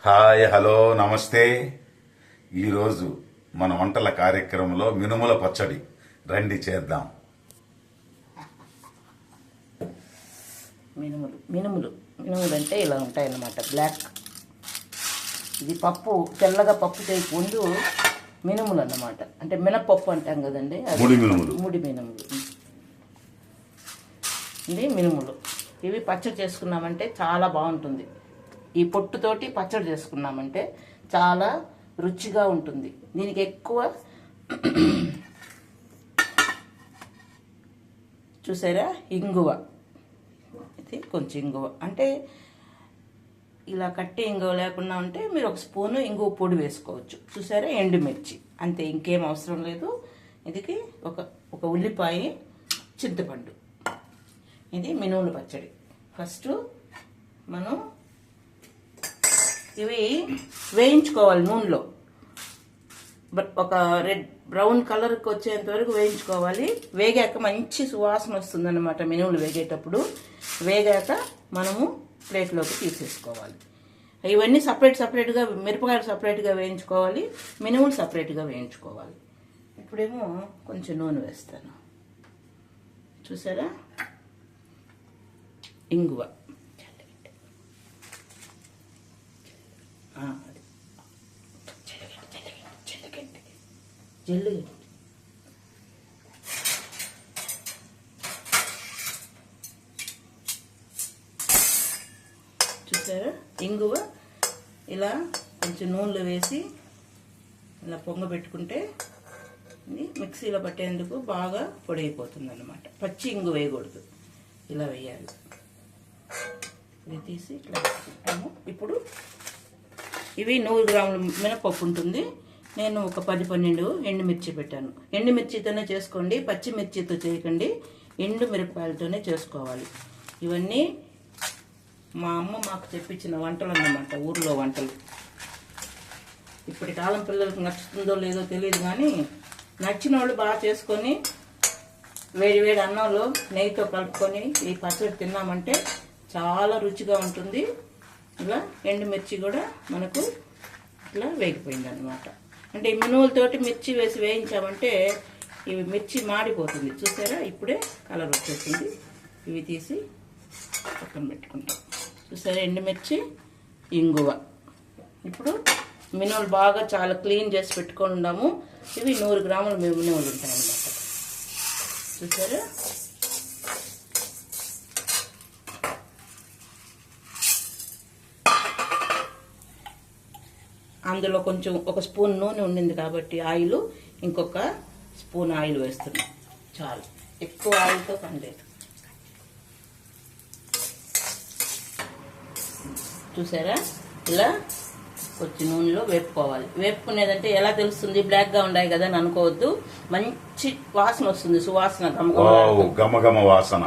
Hi hello నమస్తే. ఈరోజు మన వంటల కార్యక్రమంలో మినుముల పచ్చడి రండి చేద్దాం. మినుములు మినుములు మినుములు అంటే ఇలా ఉంటాయన్నమాట. బ్లాక్ ఇది పప్పు, తెల్లగా పప్పు చేయక ముందు మినుములు అన్నమాట. అంటే మినపప్పు అంటాం కదండి, ముడి మినుములు. ముడి మినుములు ఇది మినుములు. ఇవి పచ్చడి చేసుకున్నామంటే చాలా బాగుంటుంది. ఈ పొట్టుతోటి పచ్చడి చేసుకున్నామంటే చాలా రుచిగా ఉంటుంది. దీనికి ఎక్కువ చూసారా ఇంగువ, ఇది కొంచెం ఇంగువ, అంటే ఇలా కట్టి ఇంగువ లేకుండా ఉంటే మీరు ఒక స్పూను ఇంగువ పొడి వేసుకోవచ్చు. చూసారా ఎండుమిర్చి, అంతే, ఇంకేం అవసరం లేదు. ఇదికి ఒక ఉల్లిపాయ, చింతపండు. ఇది మినుముల పచ్చడి. ఫస్ట్ మనం ఇవి వేయించుకోవాలి నూనెలో. ఒక రెడ్ బ్రౌన్ కలర్కి వచ్చేంత వరకు వేయించుకోవాలి. వేగాక మంచి సువాసన వస్తుంది అన్నమాట మినుములు వేగేటప్పుడు. వేగాక మనము ప్లేట్లోకి తీసేసుకోవాలి. ఇవన్నీ సపరేట్గా, మిరపకాయలు సపరేట్గా వేయించుకోవాలి, మినుములు సపరేట్గా వేయించుకోవాలి. ఇప్పుడేమో కొంచెం నూనె వేస్తాను. చూసారా ఇంగువ, జల్లు, చూసారా ఇంగువ ఇలా కొంచెం నూనెలో వేసి ఇలా పొంగబెట్టుకుంటే ఇది మిక్సీలో పట్టేందుకు బాగా పొడి అయిపోతుంది అన్నమాట. పచ్చి ఇంగు వేయకూడదు, ఇలా వేయాలి. ఇది తీసి ఇట్లా వేసుకుంటాము. ఇప్పుడు ఇవి 100 గ్రాముల మినపప్పు ఉంటుంది. నేను ఒక 10-12 ఎండుమిర్చి పెట్టాను. ఎండుమిర్చితోనే చేసుకోండి, పచ్చిమిర్చితో చేయకండి. ఎండు మిరపకాయలతోనే చేసుకోవాలి. ఇవన్నీ మా అమ్మ మాకు తెప్పించిన వంటలు అన్నమాట, ఊర్లో వంటలు. ఇప్పటి కాలం పిల్లలకు నచ్చుతుందో లేదో తెలియదు, కానీ నచ్చిన వాళ్ళు బాగా చేసుకొని వేడి అన్నంలో నెయ్యితో కలుపుకొని ఈ పచ్చడి తిన్నామంటే చాలా రుచిగా ఉంటుంది. ఇలా ఎండుమిర్చి కూడా మనకు ఇట్లా వేగిపోయింది అనమాట. అంటే ఈ మినుములతోటి మిర్చి వేసి వేయించామంటే ఇవి మిర్చి మాడిపోతుంది. చూసారా ఇప్పుడే కలర్ వచ్చేసింది. ఇవి తీసి పక్కన పెట్టుకుంటాం. చూసారా ఎండుమిర్చి, ఇంగువ. ఇప్పుడు మినుములు బాగా చాలా క్లీన్ చేసి పెట్టుకొని ఉన్నాము. ఇవి 100 గ్రాముల మినుములు ఉంటాయన్నమాట. చూసారా అందులో కొంచెం ఒక స్పూన్ నూనె ఉండింది కాబట్టి ఆయిల్, ఇంకొక స్పూన్ ఆయిల్ వేస్తున్నాం. చాలు, ఎక్కువ ఆయిల్తో పని లేదు. చూసారా ఇలా కొంచెం నూనెలో వేపుకోవాలి. వేపుకునేదంటే ఎలా తెలుస్తుంది? బ్లాక్గా ఉన్నాయి కదా అని అనుకోవద్దు. మంచి వాసన వస్తుంది, సువాసన, గమగమ వాసన.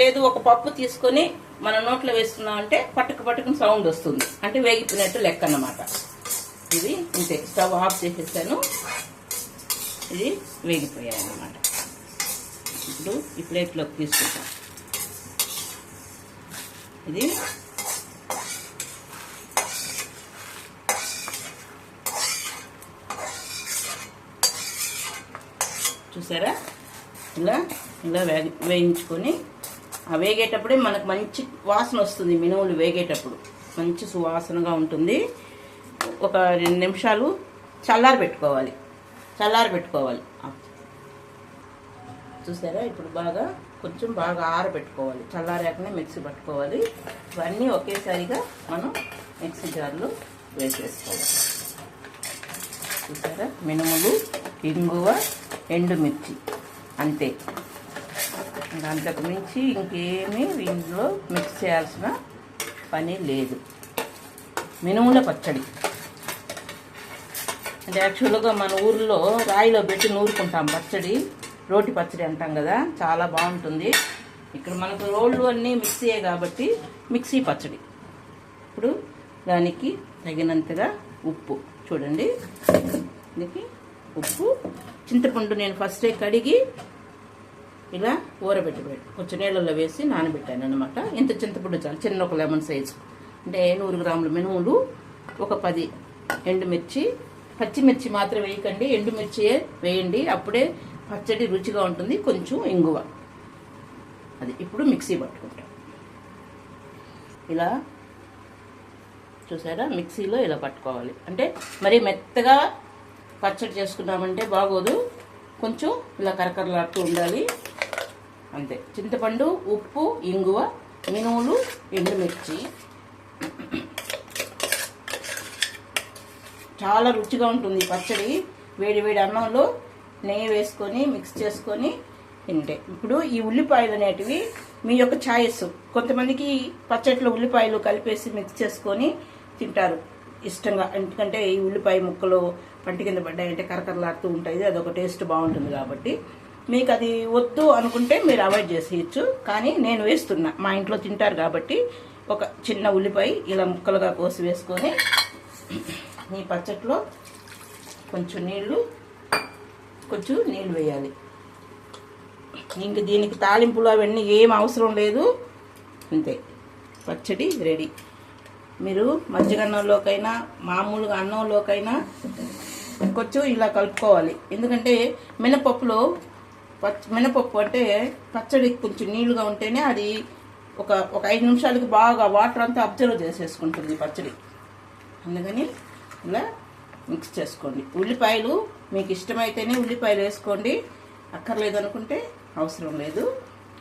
లేదు ఒక పప్పు తీసుకొని మన నోట్లో వేస్తున్నామంటే పట్టుకుని సౌండ్ వస్తుంది, అంటే వేగిపోయినట్టు లెక్క అన్నమాట. ఇది ఇంతే, స్టవ్ ఆఫ్ చేసేసాను. ఇది వేగిపోయాయి అన్నమాట. ఇప్పుడు ఈ ప్లేట్లోకి తీసుకుంటాం. ఇది చూసారా ఇలా వేయించుకొని ఆ వేగేటప్పుడే మనకు మంచి వాసన వస్తుంది. మినుములు వేగేటప్పుడు మంచి సువాసనగా ఉంటుంది. ఒక 2 నిమిషాలు చల్లారి పెట్టుకోవాలి. చూసారా ఇప్పుడు కొంచెం బాగా ఆరబెట్టుకోవాలి. చల్లారాకనే మిక్సీ పట్టుకోవాలి. ఇవన్నీ ఒకేసారిగా మనం మిక్సీ జార్లో వేసేసుకోవాలి. చూసారా మినుములు, ఇంగువ, ఎండుమిర్చి, అంతే. అంతకు మించి ఇంకేమీ ఇందులో మిక్స్ చేయాల్సిన పని లేదు. మినుముల పచ్చడి అంటే యాక్చువల్గా మన ఊర్లో రాయిలో పెట్టి నూరుకుంటాం పచ్చడి, రోటి పచ్చడి అంటాం కదా, చాలా బాగుంటుంది. ఇక్కడ మనకు రోళ్ళు అన్నీ మిక్సీయే కాబట్టి మిక్సీ పచ్చడి. ఇప్పుడు దానికి తగినంతగా ఉప్పు చూడండి. దీనికి ఉప్పు, చింతపండు నేను ఫస్టే కడిగి ఇలా ఊరబెట్టి కొంచెం నీళ్ళల్లో వేసి నానబెట్టాను అనమాట. ఇంత చింతపండు చాలు, చిన్న ఒక లెమన్ సైజు. అంటే 100 గ్రాముల మినుములు, ఒక 10 ఎండుమిర్చి, పచ్చిమిర్చి మాత్రం వేయకండి, ఎండుమిర్చియే వేయండి, అప్పుడే పచ్చడి రుచిగా ఉంటుంది. కొంచెం ఇంగువ, అది ఇప్పుడు మిక్సీ పట్టుకుంటాం. ఇలా చూసారా, మిక్సీలో ఇలా పట్టుకోవాలి. అంటే మరి మెత్తగా పచ్చడి చేసుకున్నామంటే బాగోదు, కొంచెం ఇలా కరకరలాడుతూ ఉండాలి అంతే. చింతపండు, ఉప్పు, ఇంగువ, మినుములు, ఎండుమిర్చి, చాలా రుచిగా ఉంటుంది పచ్చడి. వేడి వేడి అన్నంలో నెయ్యి వేసుకొని మిక్స్ చేసుకొని తింటే. ఇప్పుడు ఈ ఉల్లిపాయలు అనేటివి మీ యొక్క ఛాయిస్. కొంతమందికి పచ్చడిలో ఉల్లిపాయలు కలిపేసి మిక్స్ చేసుకొని తింటారు ఇష్టంగా, ఎందుకంటే ఈ ఉల్లిపాయ ముక్కలు పంటి కింద పడ్డాయంటే కరకరలాడుతూ ఉంటాయి, అదొక టేస్ట్ బాగుంటుంది. కాబట్టి మీకు అది వద్దు అనుకుంటే మీరు అవాయిడ్ చేసేయచ్చు, కానీ నేను వేస్తున్నా, మా ఇంట్లో తింటారు కాబట్టి. ఒక చిన్న ఉల్లిపాయ ఇలా ముక్కలుగా కోసి వేసుకొని ఈ పచ్చట్లో కొంచెం నీళ్లు వేయాలి. ఇంక దీనికి తాలింపులు అవన్నీ ఏం అవసరం లేదు, అంతే, పచ్చడి రెడీ. మీరు మజ్జిగన్నంలోకైనా మామూలుగా అన్నంలోకైనా కొంచెం ఇలా కలుపుకోవాలి. ఎందుకంటే మినపప్పు అంటే పచ్చడి కొంచెం నీళ్ళుగా ఉంటేనే అది ఒక 5 నిమిషాలకి బాగా వాటర్ అంతా అబ్జర్వ్ చేసేసుకుంటుంది పచ్చడి. అందుకని ఇలా మిక్స్ చేసుకోండి. ఉల్లిపాయలు మీకు ఇష్టమైతేనే ఉల్లిపాయలు వేసుకోండి, అక్కర్లేదు అనుకుంటే అవసరం లేదు.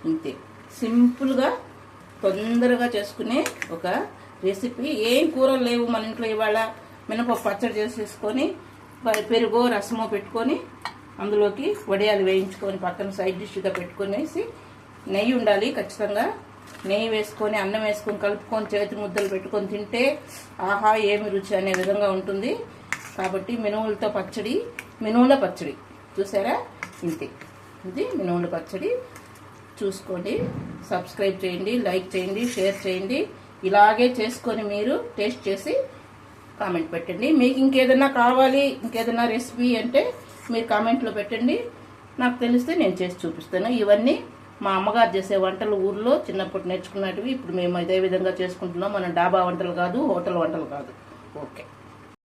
ఇంతే, సింపుల్గా తొందరగా చేసుకునే ఒక రెసిపీ. ఏం కూరలు లేవు మన ఇంట్లో ఇవాళ, మినపప్పు పచ్చడి చేసేసుకొని పెరుగో రసమో పెట్టుకొని అందులోకి వడియాలు వేయించుకొని పక్కన సైడ్ డిష్గా పెట్టుకునేసి, నెయ్యి ఉండాలి ఖచ్చితంగా, నెయ్యి వేసుకొని అన్నం వేసుకొని కలుపుకొని చేతి ముద్దలు పెట్టుకొని తింటే ఆహా ఏమి రుచి అనే విధంగా ఉంటుంది. కాబట్టి మినుముల పచ్చడి చూసారా, ఇంతే, ఇది మినుముల పచ్చడి. చూసుకోండి, సబ్స్క్రైబ్ చేయండి, లైక్ చేయండి, షేర్ చేయండి. ఇలాగే చేసుకొని మీరు టేస్ట్ చేసి కామెంట్ పెట్టండి. మీకు ఇంకేదైనా కావాలి, ఇంకేదైనా రెసిపీ అంటే మీరు కామెంట్లో పెట్టండి, నాకు తెలిస్తే నేను చేసి చూపిస్తాను. ఇవన్నీ మా అమ్మగారు చేసే వంటలు, ఊర్లో చిన్నప్పుడు నేర్చుకున్నటివి. ఇప్పుడు మేము ఇదే విధంగా చేసుకుంటున్నాం. మన డాబా వంటలు కాదు, హోటల్ వంటలు కాదు. ఓకే.